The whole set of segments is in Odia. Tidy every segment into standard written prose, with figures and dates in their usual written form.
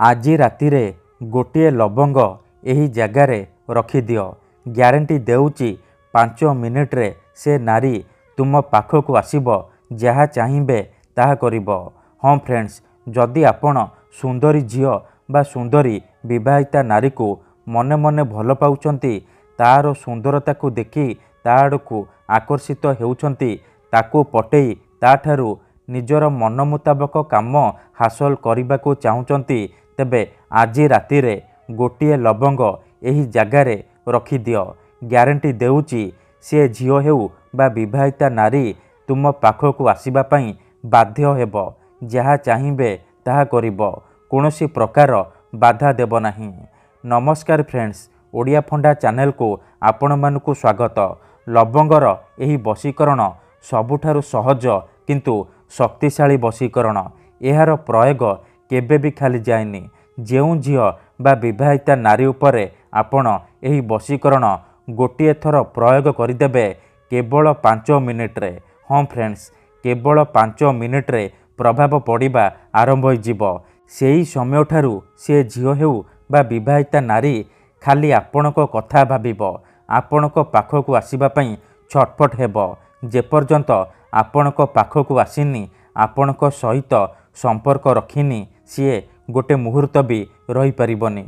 ଆଜି ରାତିରେ ଗୋଟିଏ ଲବଙ୍ଗ ଏହି ଜାଗାରେ ରଖିଦିଅ। ଗ୍ୟାରେଣ୍ଟି ଦେଉଛି 5 ମିନିଟ୍ରେ ସେ ନାରୀ ତୁମ ପାଖକୁ ଆସିବ, ଯାହା ଚାହିଁବେ ତାହା କରିବ। ହଁ ଫ୍ରେଣ୍ଡସ୍, ଯଦି ଆପଣ ସୁନ୍ଦରୀ ଝିଅ ବା ସୁନ୍ଦରୀ ବିବାହିତା ନାରୀକୁ ମନେ ମନେ ଭଲ ପାଉଛନ୍ତି, ତାର ସୁନ୍ଦରତାକୁ ଦେଖି ତା ଆଡ଼କୁ ଆକର୍ଷିତ ହେଉଛନ୍ତି, ତାକୁ ପଟେଇ ତାଠାରୁ ନିଜର ମନ ମୁତାବକ କାମ ହାସଲ କରିବାକୁ ଚାହୁଁଛନ୍ତି, ତେବେ ଆଜି ରାତିରେ ଗୋଟିଏ ଲବଙ୍ଗ ଏହି ଜାଗାରେ ରଖିଦିଅ। ଗ୍ୟାରେଣ୍ଟି ଦେଉଛି ସିଏ ଝିଅ ହେଉ ବା ବିବାହିତା ନାରୀ ତୁମ ପାଖକୁ ଆସିବା ପାଇଁ ବାଧ୍ୟ ହେବ। ଯାହା ଚାହିଁବେ ତାହା କରିବ, କୌଣସି ପ୍ରକାର ବାଧା ଦେବ ନାହିଁ। ନମସ୍କାର ଫ୍ରେଣ୍ଡସ୍, ଓଡ଼ିଆ ଫଣ୍ଡା ଚ୍ୟାନେଲକୁ ଆପଣମାନଙ୍କୁ ସ୍ୱାଗତ। ଲବଙ୍ଗର ଏହି ବଶୀକରଣ ସବୁଠାରୁ ସହଜ କିନ୍ତୁ ଶକ୍ତିଶାଳୀ ବଶୀକରଣ। ଏହାର ପ୍ରୟୋଗ କେବେ ବି ଖାଲି ଯାଏନି। ଯେଉଁ ଝିଅ ବା ବିବାହିତା ନାରୀ ଉପରେ ଆପଣ ଏହି ବଶୀକରଣ ଗୋଟିଏ ଥର ପ୍ରୟୋଗ କରିଦେବେ କେବଳ 5 ମିନିଟ୍ରେ, ହଁ ଫ୍ରେଣ୍ଡସ୍, କେବଳ 5 ମିନିଟ୍ରେ ପ୍ରଭାବ ପଡ଼ିବା ଆରମ୍ଭ ହୋଇଯିବ। ସେହି ସମୟଠାରୁ ସେ ଝିଅ ହେଉ ବା ବିବାହିତା ନାରୀ ଖାଲି ଆପଣଙ୍କ କଥା ଭାବିବ, ଆପଣଙ୍କ ପାଖକୁ ଆସିବା ପାଇଁ ଛଟପଟ ହେବ। ଯେପର୍ଯ୍ୟନ୍ତ ଆପଣଙ୍କ ପାଖକୁ ଆସିନି, ଆପଣଙ୍କ ସହିତ ସମ୍ପର୍କ ରଖିନି, ସିଏ ଗୋଟେ ମୁହୂର୍ତ୍ତ ବି ରହିପାରିବନି।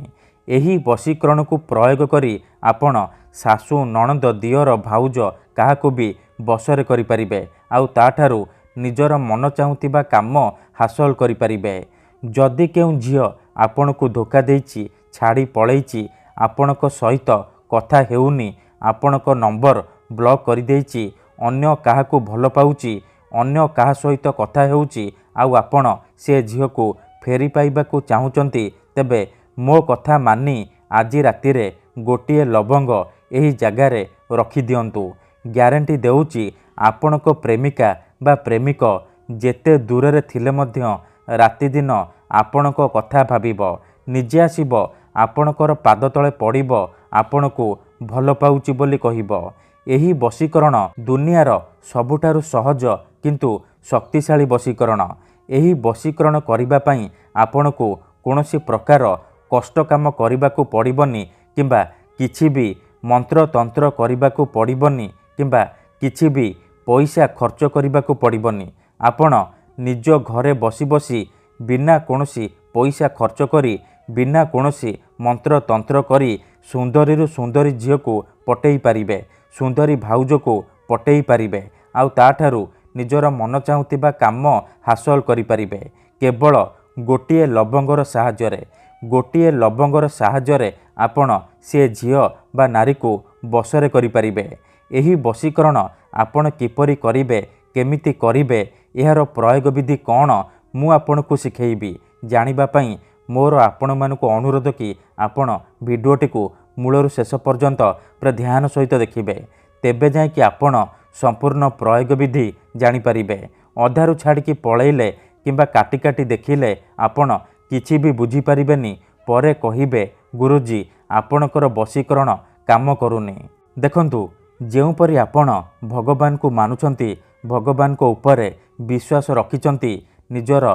ଏହି ବଶୀକରଣକୁ ପ୍ରୟୋଗ କରି ଆପଣ ଶାଶୁ, ନଣନ୍ଦ, ଦିଅର, ଭାଉଜ କାହାକୁ ବି ବଶରେ କରିପାରିବେ, ଆଉ ତାଠାରୁ ନିଜର ମନ ଚାହୁଁଥିବା କାମ ହାସଲ କରିପାରିବେ। ଯଦି କେଉଁ ଝିଅ ଆପଣଙ୍କୁ ଧୋକା ଦେଇଛି, ଛାଡ଼ି ପଳେଇଛି, ଆପଣଙ୍କ ସହିତ କଥା ହେଉନି, ଆପଣଙ୍କ ନମ୍ବର ବ୍ଲକ୍ କରିଦେଇଛି, ଅନ୍ୟ କାହାକୁ ଭଲ ପାଉଛି, ଅନ୍ୟ କାହା ସହିତ କଥା ହେଉଛି, ଆଉ ଆପଣ ସେ ଝିଅକୁ ଫେରି ପାଇବାକୁ ଚାହୁଁଛନ୍ତି, ତେବେ ମୋ କଥା ମାନି ଆଜି ରାତିରେ ଗୋଟିଏ ଲବଙ୍ଗ ଏହି ଜାଗାରେ ରଖିଦିଅନ୍ତୁ। ଗ୍ୟାରେଣ୍ଟି ଦେଉଛି ଆପଣଙ୍କ ପ୍ରେମିକା ବା ପ୍ରେମିକ ଯେତେ ଦୂରରେ ଥିଲେ ମଧ୍ୟ ରାତିଦିନ ଆପଣଙ୍କ କଥା ଭାବିବ, ନିଜେ ଆସିବ, ଆପଣଙ୍କର ପାଦ ତଳେ ପଡ଼ିବ, ଆପଣଙ୍କୁ ଭଲ ପାଉଛି ବୋଲି କହିବ। ଏହି ବଶୀକରଣ ଦୁନିଆର ସବୁଠାରୁ ସହଜ କିନ୍ତୁ ଶକ୍ତିଶାଳୀ ବଶୀକରଣ। ଏହି ବଶୀକରଣ କରିବା ପାଇଁ ଆପଣଙ୍କୁ କୌଣସି ପ୍ରକାର କଷ୍ଟ କାମ କରିବାକୁ ପଡ଼ିବନି, କିମ୍ବା କିଛି ବି ମନ୍ତ୍ରତନ୍ତ୍ର କରିବାକୁ ପଡ଼ିବନି, କିମ୍ବା କିଛି ବି ପଇସା ଖର୍ଚ୍ଚ କରିବାକୁ ପଡ଼ିବନି। ଆପଣ ନିଜ ଘରେ ବସି ବସି ବିନା କୌଣସି ପଇସା ଖର୍ଚ୍ଚ କରି, ବିନା କୌଣସି ମନ୍ତ୍ରତନ୍ତ୍ର କରି ସୁନ୍ଦରୀରୁ ସୁନ୍ଦରୀ ଝିଅକୁ ପଟେଇ ପାରିବେ, ସୁନ୍ଦରୀ ଭାଉଜକୁ ପଟେଇ ପାରିବେ, ଆଉ ତାଠାରୁ ନିଜର ମନ ଚାହୁଁଥିବା କାମ ହାସଲ କରିପାରିବେ କେବଳ ଗୋଟିଏ ଲବଙ୍ଗର ସାହାଯ୍ୟରେ। ଗୋଟିଏ ଲବଙ୍ଗର ସାହାଯ୍ୟରେ ଆପଣ ସେ ଝିଅ ବା ନାରୀକୁ ବଶରେ କରିପାରିବେ। ଏହି ବଶୀକରଣ ଆପଣ କିପରି କରିବେ, କେମିତି କରିବେ, ଏହାର ପ୍ରୟୋଗ ବିଧି କ'ଣ, ମୁଁ ଆପଣଙ୍କୁ ଶିଖେଇବି। ଜାଣିବା ପାଇଁ ମୋର ଆପଣମାନଙ୍କୁ ଅନୁରୋଧ କି ଆପଣ ଭିଡ଼ିଓଟିକୁ ମୂଳରୁ ଶେଷ ପର୍ଯ୍ୟନ୍ତ ପୁରା ଧ୍ୟାନ ସହିତ ଦେଖିବେ, ତେବେ ଯାଇକି ଆପଣ ସମ୍ପୂର୍ଣ୍ଣ ପ୍ରୟୋଗ ବିଧି ଜାଣିପାରିବେ। ଅଧାରୁ ଛାଡ଼ିକି ପଳେଇଲେ କିମ୍ବା କାଟି କାଟି ଦେଖିଲେ ଆପଣ କିଛି ବି ବୁଝିପାରିବେନି, ପରେ କହିବେ ଗୁରୁଜୀ ଆପଣଙ୍କର ବଶୀକରଣ କାମ କରୁନି। ଦେଖନ୍ତୁ, ଯେଉଁପରି ଆପଣ ଭଗବାନଙ୍କୁ ମାନୁଛନ୍ତି, ଭଗବାନଙ୍କ ଉପରେ ବିଶ୍ୱାସ ରଖିଛନ୍ତି, ନିଜର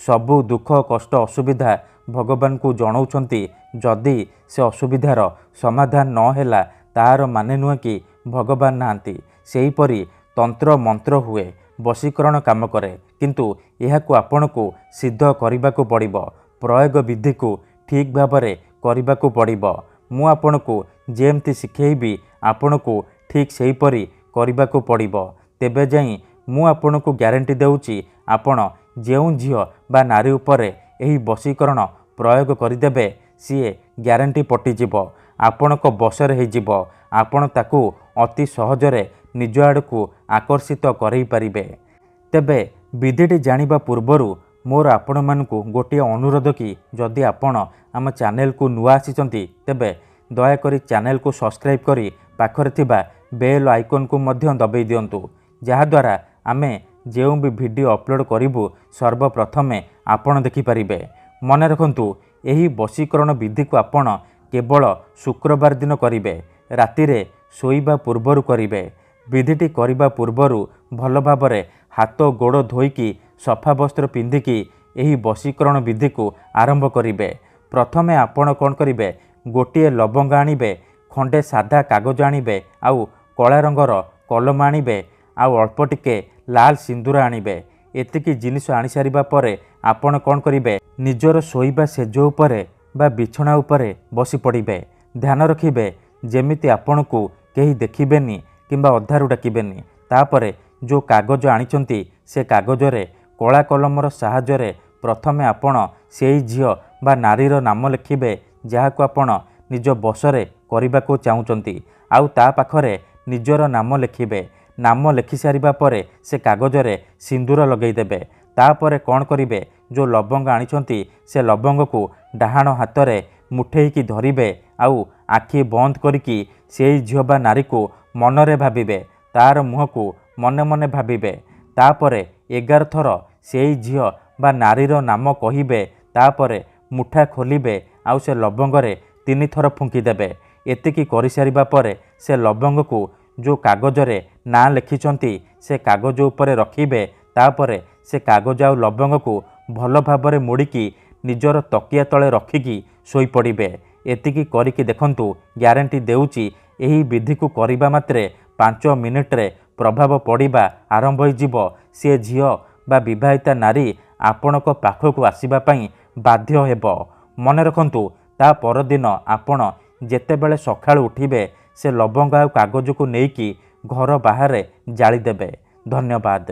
ସବୁ ଦୁଃଖ କଷ୍ଟ ଅସୁବିଧା ଭଗବାନଙ୍କୁ ଜଣାଉଛନ୍ତି, ଯଦି ସେ ଅସୁବିଧାର ସମାଧାନ ନ ହେଲା ତାହାର ମାନେ ନୁହେଁ କି ଭଗବାନ ନାହାନ୍ତି। ସେହିପରି ତନ୍ତ୍ର ମନ୍ତ୍ର ହୁଏ, ବଶୀକରଣ କାମ କରେ, କିନ୍ତୁ ଏହାକୁ ଆପଣଙ୍କୁ ସିଦ୍ଧ କରିବାକୁ ପଡ଼ିବ, ପ୍ରୟୋଗ ବିଧିକୁ ଠିକ୍ ଭାବରେ କରିବାକୁ ପଡ଼ିବ। ମୁଁ ଆପଣଙ୍କୁ ଯେମିତି ଶିଖେଇବି ଆପଣଙ୍କୁ ଠିକ୍ ସେହିପରି କରିବାକୁ ପଡ଼ିବ, ତେବେ ଯାଇ ମୁଁ ଆପଣଙ୍କୁ ଗ୍ୟାରେଣ୍ଟି ଦେଉଛି ଆପଣ ଯେଉଁ ଝିଅ ବା ନାରୀ ଉପରେ ଏହି ବଶୀକରଣ ପ୍ରୟୋଗ କରିଦେବେ, ସିଏ ଗ୍ୟାରେଣ୍ଟି ପଟିଯିବ, ଆପଣଙ୍କ ବଶରେ ହେଇଯିବ, ଆପଣ ତାକୁ ଅତି ସହଜରେ ନିଜ ଆଡ଼କୁ ଆକର୍ଷିତ କରେଇ ପାରିବେ। ତେବେ ବିଧିଟି ଜାଣିବା ପୂର୍ବରୁ ମୋର ଆପଣମାନଙ୍କୁ ଗୋଟିଏ ଅନୁରୋଧ କି ଯଦି ଆପଣ ଆମ ଚ୍ୟାନେଲକୁ ନୂଆ ଆସିଛନ୍ତି, ତେବେ ଦୟାକରି ଚ୍ୟାନେଲକୁ ସବସ୍କ୍ରାଇବ୍ କରି ପାଖରେ ଥିବା ବେଲ୍ ଆଇକନ୍କୁ ମଧ୍ୟ ଦବାଇ ଦିଅନ୍ତୁ, ଯାହାଦ୍ୱାରା ଆମେ ଯେଉଁ ବି ଭିଡ଼ିଓ ଅପଲୋଡ଼ କରିବୁ ସର୍ବପ୍ରଥମେ ଆପଣ ଦେଖିପାରିବେ। ମନେ ରଖନ୍ତୁ, ଏହି ବଶୀକରଣ ବିଧିକୁ ଆପଣ କେବଳ ଶୁକ୍ରବାର ଦିନ କରିବେ, ରାତିରେ ଶୋଇବା ପୂର୍ବରୁ କରିବେ। ବିଧିଟି କରିବା ପୂର୍ବରୁ ଭଲ ଭାବରେ ହାତ ଗୋଡ଼ ଧୋଇକି ସଫା ବସ୍ତ୍ର ପିନ୍ଧିକି ଏହି ବଶୀକରଣ ବିଧିକୁ ଆରମ୍ଭ କରିବେ। प्रथमे आपण कौन करेंगे गोटे लवंग आणवे खंडे साधा कागज आणवे आउ कला रंगर कलम आणवे आउ अल्प टिके लाल सिंदूर आणवे एतिकी जिनिस आनी सारिबा परे आपण कौन करेंगे निजर शोइबा सेज उपरे बा बिछना उपरे बसी पड़े। ध्यान रखिबे जेमिति आपण को कहीं देखिबेनी किंबा अधारू डाकिबेनी। तापरे जो कागज आनिचंती से कागजरे कला कलमर साहाय्य प्रथमे आपण सेई झियो बा नारीर नाम लिखिबे जहाको आपण निज बसरे करबाको चाहूचंती आउ ता पाखरे निजर नाम लिखिबे। नाम लिखि सारिबा परे से कागजरे सिंदूर लगेदेबे। तापरे कौन करिवे जो लवंग आनिचंती से लवंग को डाहाण हातरे मुठेईकी धरिबे आउ आखि बंद करिकी सेई झियो बा नारी को मनरे भाबिबे तार मुह को मने मने भाबिबे। तापरे 11 थर सेई झियो बा नारीर नाम कहिबे। तापरे मुठा खोलिबे आउ से लवंगरे 3 थर फुंकीदेबे। एतिकी करि सारिबा परे से लवंग को जो कागजरे ना लिखिचंती से कागज उपरे रखिबे। तापरे से कागज आउ लवंग को भल भाबरे मोड़िकी निजर तकिया तले रखिकी सोई पड़िबे। एतिकी करिकी देखंतु ग्यारंटी देउची एही विधि को करिबा मात्रे 5 मिनिट रे प्रभाव पड़िबा आरंभ होइजिवो। से झियो बा विवाहिता नारी आपणक पाखक आसीबा पई बाध्य हेबो। मन रखंतु ता परदिन आपण जेतेबेले सखाळु उठिबे से लवंग आ कागज को नेइकी घर बाहर जाली देबे। धन्यवाद।